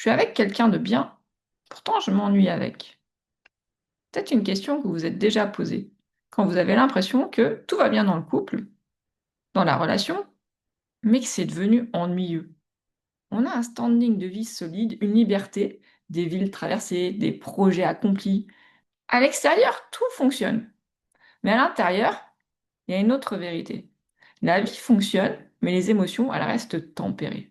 Je suis avec quelqu'un de bien, pourtant je m'ennuie avec. Peut-être une question que vous vous êtes déjà posée, quand vous avez l'impression que tout va bien dans le couple, dans la relation, mais que c'est devenu ennuyeux. On a un standing de vie solide, une liberté, des villes traversées, des projets accomplis. À l'extérieur, tout fonctionne. Mais à l'intérieur, il y a une autre vérité. La vie fonctionne, mais les émotions, elles restent tempérées.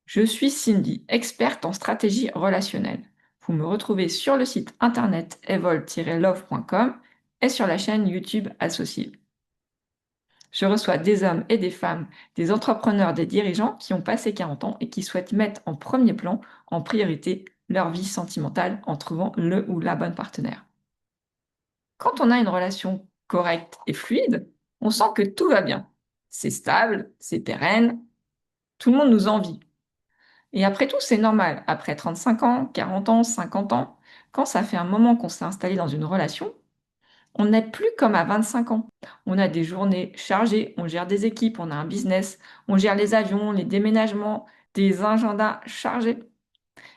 Je suis Cindy, experte en stratégie relationnelle. Vous me retrouvez sur le site internet evol-love.com et sur la chaîne YouTube associée. Je reçois des hommes et des femmes, des entrepreneurs, des dirigeants qui ont passé 40 ans et qui souhaitent mettre en premier plan, en priorité, leur vie sentimentale en trouvant le ou la bonne partenaire. Quand on a une relation correcte et fluide, on sent que tout va bien. C'est stable, c'est pérenne, tout le monde nous envie. Et après tout, c'est normal. Après 35 ans, 40 ans, 50 ans, quand ça fait un moment qu'on s'est installé dans une relation, on n'est plus comme à 25 ans. On a des journées chargées, on gère des équipes, on a un business, on gère les avions, les déménagements, des agendas chargés.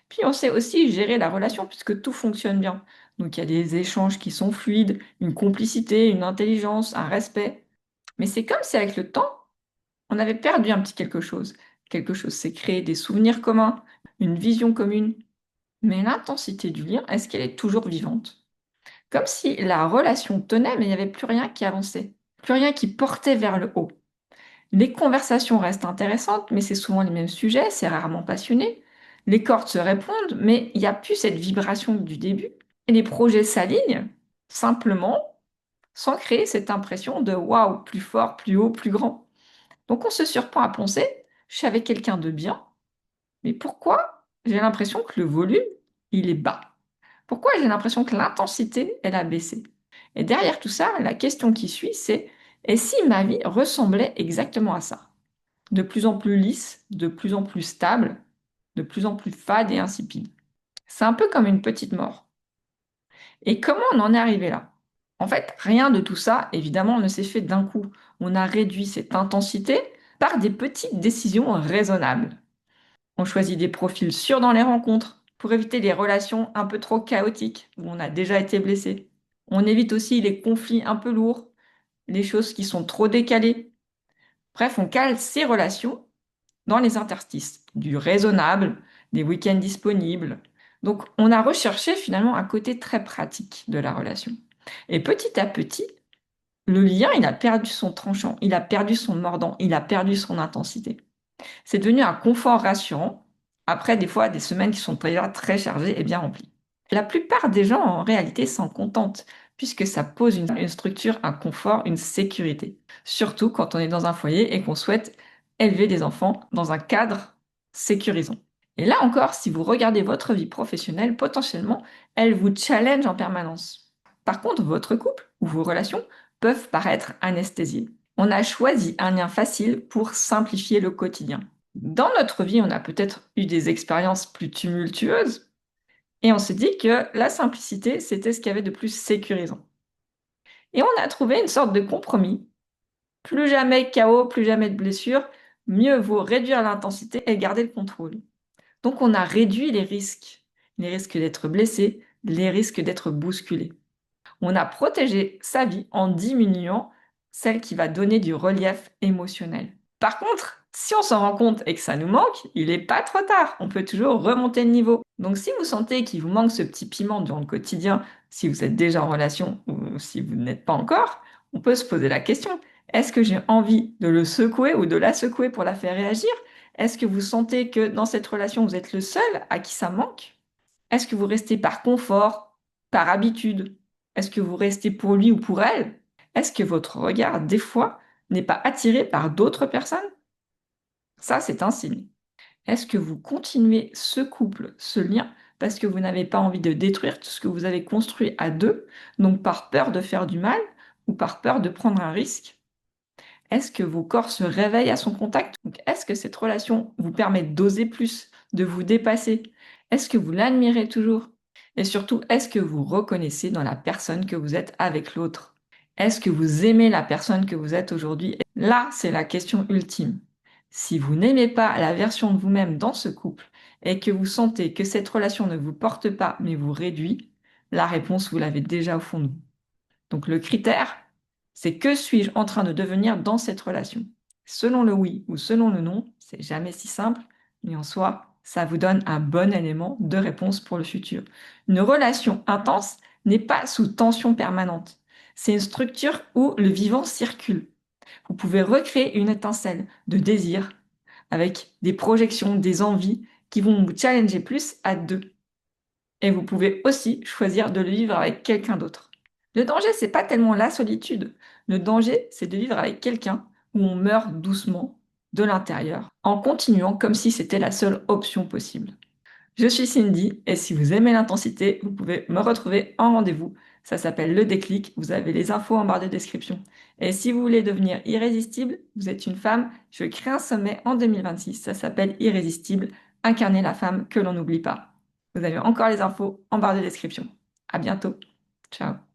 Puis on sait aussi gérer la relation puisque tout fonctionne bien. Donc il y a des échanges qui sont fluides, une complicité, une intelligence, un respect. Mais c'est comme si avec le temps, on avait perdu un petit quelque chose. Quelque chose s'est créé, des souvenirs communs, une vision commune. Mais l'intensité du lien, est-ce qu'elle est toujours vivante? Comme si la relation tenait, mais il n'y avait plus rien qui avançait, plus rien qui portait vers le haut. Les conversations restent intéressantes, mais c'est souvent les mêmes sujets, c'est rarement passionné. Les cordes se répondent, mais il n'y a plus cette vibration du début. Et les projets s'alignent, simplement, sans créer cette impression de waouh, plus fort, plus haut, plus grand. Donc on se surprend à penser, je suis avec quelqu'un de bien, mais pourquoi j'ai l'impression que le volume, il est bas? Pourquoi j'ai l'impression que l'intensité, elle a baissé? Et derrière tout ça, la question qui suit, c'est et si ma vie ressemblait exactement à ça? De plus en plus lisse, de plus en plus stable, de plus en plus fade et insipide. C'est un peu comme une petite mort. Et comment on en est arrivé là? En fait, rien de tout ça, évidemment, ne s'est fait d'un coup. On a réduit cette intensité par des petites décisions raisonnables. On choisit des profils sûrs dans les rencontres pour éviter les relations un peu trop chaotiques où on a déjà été blessé. On évite aussi les conflits un peu lourds, les choses qui sont trop décalées. Bref, on cale ces relations dans les interstices, du raisonnable, des week-ends disponibles. Donc, on a recherché finalement un côté très pratique de la relation. Et petit à petit, le lien, il a perdu son tranchant, il a perdu son mordant, il a perdu son intensité. C'est devenu un confort rassurant après des fois des semaines qui sont déjà très chargées et bien remplies. La plupart des gens, en réalité, s'en contentent puisque ça pose une structure, un confort, une sécurité. Surtout quand on est dans un foyer et qu'on souhaite élever des enfants dans un cadre sécurisant. Et là encore, si vous regardez votre vie professionnelle, potentiellement, elle vous challenge en permanence. Par contre, votre couple ou vos relations peuvent paraître anesthésiées. On a choisi un lien facile pour simplifier le quotidien. Dans notre vie, on a peut-être eu des expériences plus tumultueuses et on s'est dit que la simplicité, c'était ce qu'il y avait de plus sécurisant. Et on a trouvé une sorte de compromis. Plus jamais de chaos, plus jamais de blessures, mieux vaut réduire l'intensité et garder le contrôle. Donc on a réduit les risques d'être blessé, les risques d'être bousculé. On a protégé sa vie en diminuant celle qui va donner du relief émotionnel. Par contre, si on s'en rend compte et que ça nous manque, il n'est pas trop tard. On peut toujours remonter le niveau. Donc si vous sentez qu'il vous manque ce petit piment dans le quotidien, si vous êtes déjà en relation ou si vous n'êtes pas encore, on peut se poser la question, est-ce que j'ai envie de le secouer ou de la secouer pour la faire réagir? Est-ce que vous sentez que dans cette relation, vous êtes le seul à qui ça manque? Est-ce que vous restez par confort, par habitude? Est-ce que vous restez pour lui ou pour elle? Est-ce que votre regard, des fois, n'est pas attiré par d'autres personnes? Ça, c'est un signe. Est-ce que vous continuez ce couple, ce lien, parce que vous n'avez pas envie de détruire tout ce que vous avez construit à deux, donc par peur de faire du mal ou par peur de prendre un risque? Est-ce que vos corps se réveillent à son contact? Donc, est-ce que cette relation vous permet d'oser plus, de vous dépasser? Est-ce que vous l'admirez toujours? Et surtout, est-ce que vous reconnaissez dans la personne que vous êtes avec l'autre? Est-ce que vous aimez la personne que vous êtes aujourd'hui? Là, c'est la question ultime. Si vous n'aimez pas la version de vous-même dans ce couple et que vous sentez que cette relation ne vous porte pas mais vous réduit, la réponse, vous l'avez déjà au fond de vous. Donc le critère, c'est que suis-je en train de devenir dans cette relation? Selon le oui ou selon le non, c'est jamais si simple, mais en soi, ça vous donne un bon élément de réponse pour le futur. Une relation intense n'est pas sous tension permanente. C'est une structure où le vivant circule. Vous pouvez recréer une étincelle de désir avec des projections, des envies qui vont vous challenger plus à deux. Et vous pouvez aussi choisir de le vivre avec quelqu'un d'autre. Le danger, c'est pas tellement la solitude. Le danger, c'est de vivre avec quelqu'un où on meurt doucement de l'intérieur, en continuant comme si c'était la seule option possible. Je suis Cindy et si vous aimez l'intensité, vous pouvez me retrouver en rendez-vous. Ça s'appelle le déclic. Vous avez les infos en barre de description. Et si vous voulez devenir irrésistible, vous êtes une femme, je crée un sommet en 2026. Ça s'appelle Irrésistible, incarner la femme que l'on n'oublie pas. Vous avez encore les infos en barre de description. À bientôt. Ciao.